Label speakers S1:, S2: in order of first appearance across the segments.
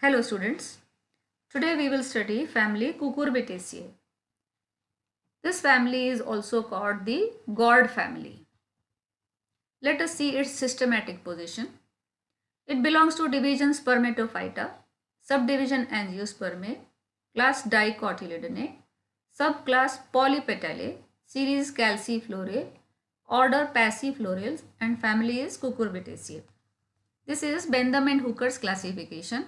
S1: Hello students, today we will study family Cucurbitaceae. This family is also called the gourd family. Let us see its systematic position. It belongs to division Spermatophyta, subdivision Angiospermae, class Dicotyledonate, subclass Polypetalae, series Calciflorae, order Passiflorales, and family is Cucurbitaceae. This is Bentham and Hooker's classification.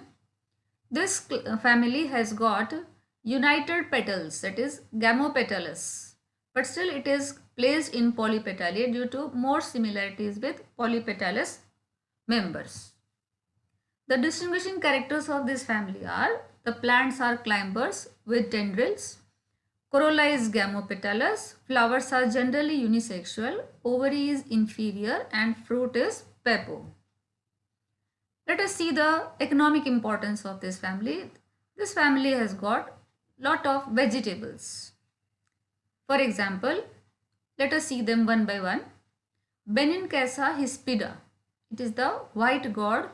S1: This family has got united petals, that is gamopetalous, but still it is placed in polypetalae due to more similarities with polypetalous members. The distinguishing characters of this family are the plants are climbers with tendrils, corolla is gamopetalous, flowers are generally unisexual, ovary is inferior, and fruit is pepo. Let us see the economic importance of this family. This family has got lot of vegetables. For example, let us see them one by one. Benincasa hispida. It is the white gourd,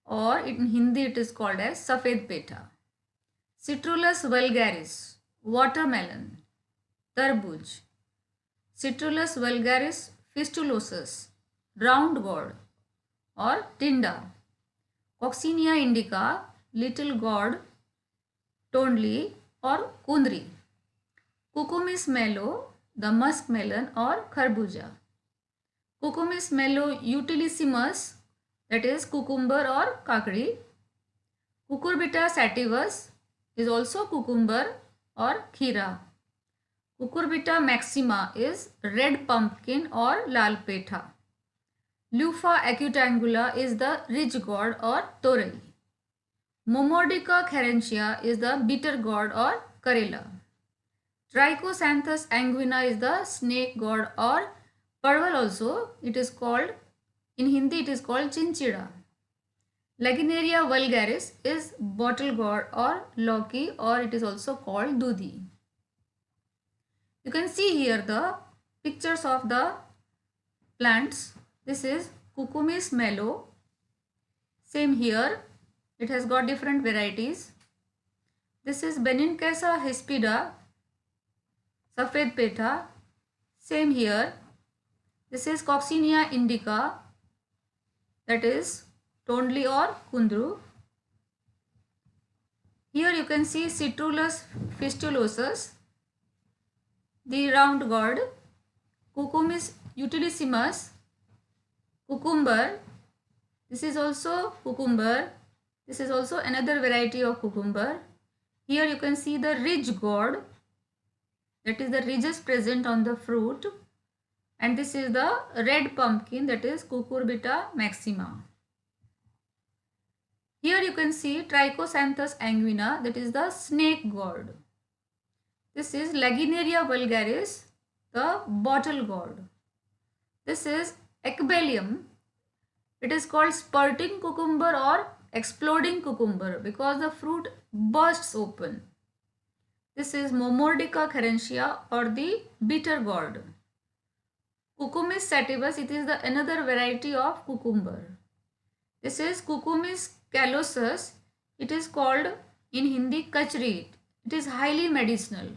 S1: or in Hindi it is called as Safed Peta. Citrullus vulgaris, watermelon, tarbuj. Citrullus vulgaris fistulosus, round gourd or tinda. Coccinia indica, little gourd, tondli or kundri. Cucumis mellow, the muskmelon or kharbuja. Cucumis mellow utilissimus, that is cucumber or kakdi. Cucurbita sativus is also cucumber or khira. Cucurbita maxima is red pumpkin or lal petha. Lupha acutangula is the ridge gourd or torei. Momordica carentia is the bitter gourd or karela. Trichosanthus anguina is the snake gourd or parval also. It is called, in Hindi it is called chinchida. Laginaria vulgaris is bottle gourd or loki, or it is also called dudhi. You can see here the pictures of the plants. This is Cucumis mellow. Same here. It has got different varieties. This is Benincasa hispida, Safed Peta. Same here. This is Coccinia indica, that is tondli or kundru. Here you can see Citrullus fistulosus, the round gourd, Cucumis utilissimus, cucumber. This is also cucumber. This is also another variety of cucumber. Here you can see the ridge gourd, that is the ridges present on the fruit, and this is the red pumpkin, that is Cucurbita maxima. Here you can see Trichosanthus anguina, that is the snake gourd. This is Laginaria vulgaris, the bottle gourd. This is Ecbelium. It is called spurting cucumber or exploding cucumber because the fruit bursts open. This is Momordica carentia or the bitter gourd. Cucumis sativus, it is the another variety of cucumber. This is Cucumis callosus. It is called in Hindi kachri. It is highly medicinal.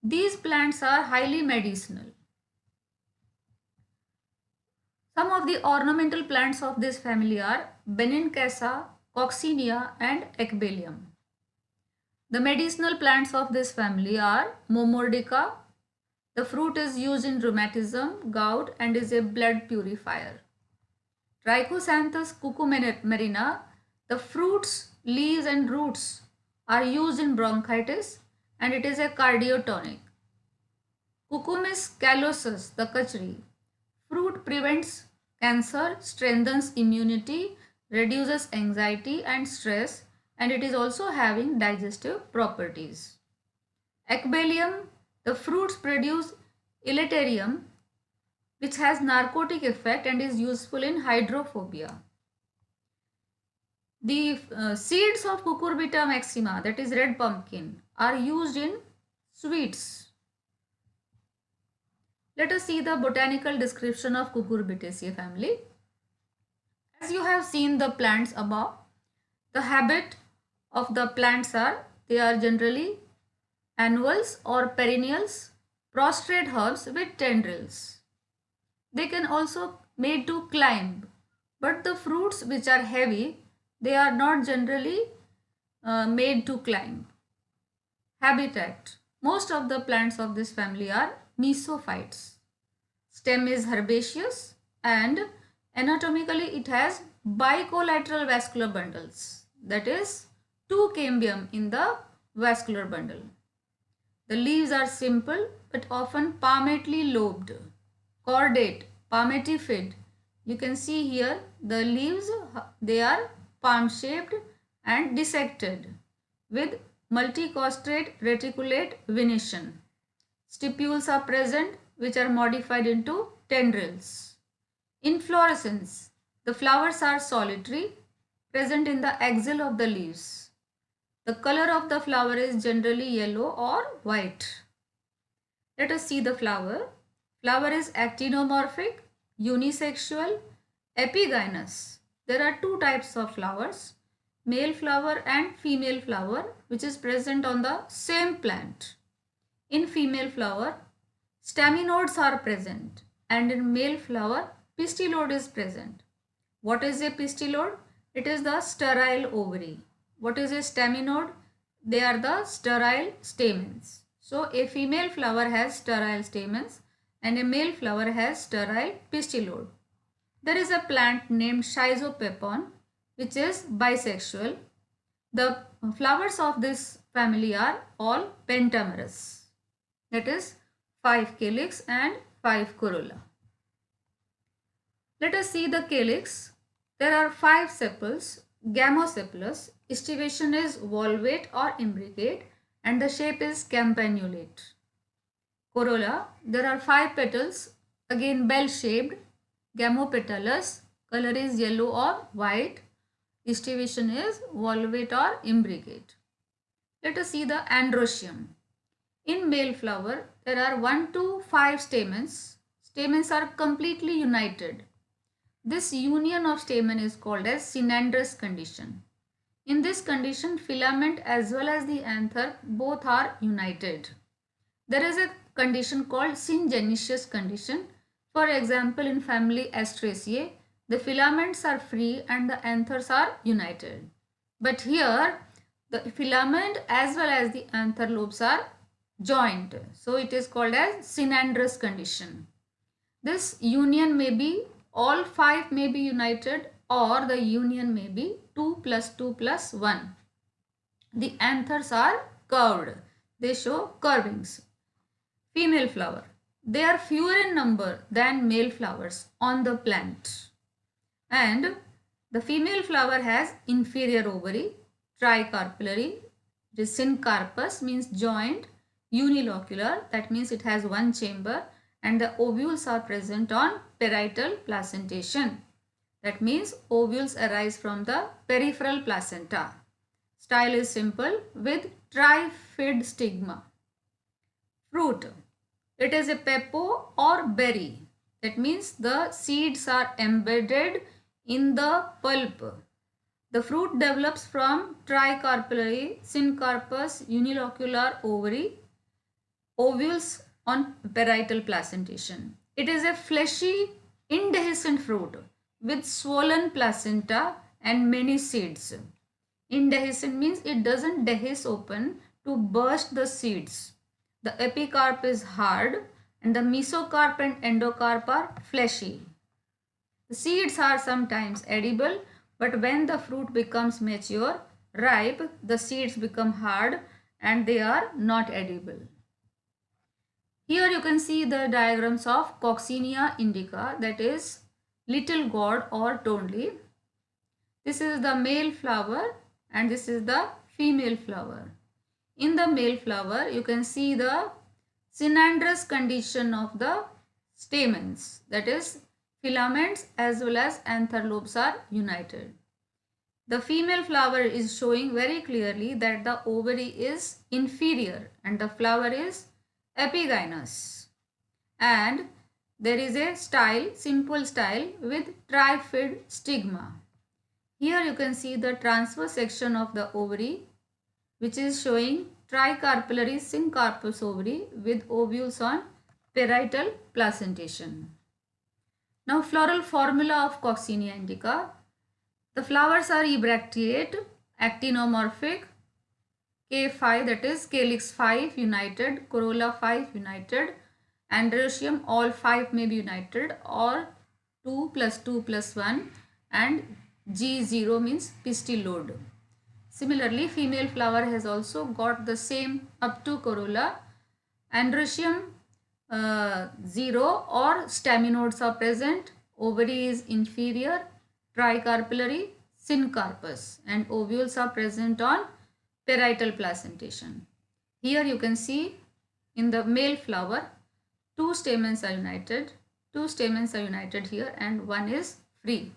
S1: These plants are highly medicinal. Some of the ornamental plants of this family are Benincasa, Coccinia and Ecbelium. The medicinal plants of this family are Momordica. The fruit is used in rheumatism, gout, and is a blood purifier. Trichosanthus cucumerina. The fruits, leaves and roots are used in bronchitis and it is a cardiotonic. Cucumis callosus, the kachri. Fruit prevents cancer, strengthens immunity, reduces anxiety and stress, and it is also having digestive properties. Ecbelium, the fruits produce elaterium, which has narcotic effect and is useful in hydrophobia. The seeds of Cucurbita maxima, that is red pumpkin, are used in sweets. Let us see the botanical description of Cucurbitaceae family. As you have seen the plants above, the habit of the plants are, they are generally annuals or perennials, prostrate herbs with tendrils. They can also made to climb, but the fruits which are heavy, they are not generally made to climb. Habitat. Most of the plants of this family are mesophytes. Stem is herbaceous and anatomically it has bicollateral vascular bundles. That is two cambium in the vascular bundle. The leaves are simple but often palmately lobed, cordate, palmatifid. You can see here the leaves, they are palm shaped and dissected with multicostrate reticulate venation. Stipules are present which are modified into tendrils. Inflorescence. The flowers are solitary, present in the axil of the leaves. The color of the flower is generally yellow or white. Let us see the flower. Flower is actinomorphic, unisexual, epigynous. There are two types of flowers, male flower and female flower, which is present on the same plant. In female flower, staminodes are present and in male flower, pistillode is present. What is a pistillode? It is the sterile ovary. What is a staminode? They are the sterile stamens. So a female flower has sterile stamens and a male flower has sterile pistillode. There is a plant named Schizopepon which is bisexual. The flowers of this family are all pentamerous. That is 5 calyx and 5 corolla. Let us see the calyx. There are 5 sepals, gamosepalous, estivation is volvate or imbricate and the shape is campanulate. Corolla, there are 5 petals, again bell shaped, gamopetalous, color is yellow or white, estivation is volvate or imbricate. Let us see the androecium. In male flower, there are 1 to 5 stamens. Stamens are completely united. This union of stamen is called as synandrous condition. In this condition, filament as well as the anther both are united. There is a condition called syngenesious condition. For example, in family Astraceae, the filaments are free and the anthers are united. But here, the filament as well as the anther lobes are joined. So it is called as synandrous condition. This union may be all 5 may be united or the union may be 2 plus 2 plus 1. The anthers are curved. They show curvings. Female flower. They are fewer in number than male flowers on the plant. And the female flower has inferior ovary, tricarpellary, it is syncarpous means joined, unilocular that means it has one chamber and the ovules are present on parietal placentation. That means ovules arise from the peripheral placenta. Style is simple with trifid stigma. Fruit. It is a pepo or berry. That means the seeds are embedded in the pulp. The fruit develops from tricarpellary, syncarpous, unilocular ovary, ovules on parietal placentation. It is a fleshy, indehiscent fruit with swollen placenta and many seeds. Indehiscent means it doesn't dehisce open to burst the seeds. The epicarp is hard and the mesocarp and endocarp are fleshy. The seeds are sometimes edible, but when the fruit becomes mature, ripe, the seeds become hard and they are not edible. Here you can see the diagrams of Coccinia indica, that is little gourd or tonley. This is the male flower and this is the female flower. In the male flower, you can see the synandrous condition of the stamens, that is filaments as well as anther lobes are united. The female flower is showing very clearly that the ovary is inferior and the flower is epigynous. And there is a style, simple style with trifid stigma. Here you can see the transverse section of the ovary, which is showing tricarpellary syncarpous ovary with ovules on parietal placentation. Now floral formula of Coccinia indica. The flowers are ebracteate, actinomorphic, K5, that is calyx 5 united, corolla 5 united, androecium all 5 may be united, or 2 plus 2 plus 1, and G0 means pistil lobe. Similarly, female flower has also got the same up to corolla. Androecium 0 or staminodes are present. Ovary is inferior, tricarpellary, syncarpous, and ovules are present on parietal placentation. Here you can see in the male flower, two stamens are united here, and one is free.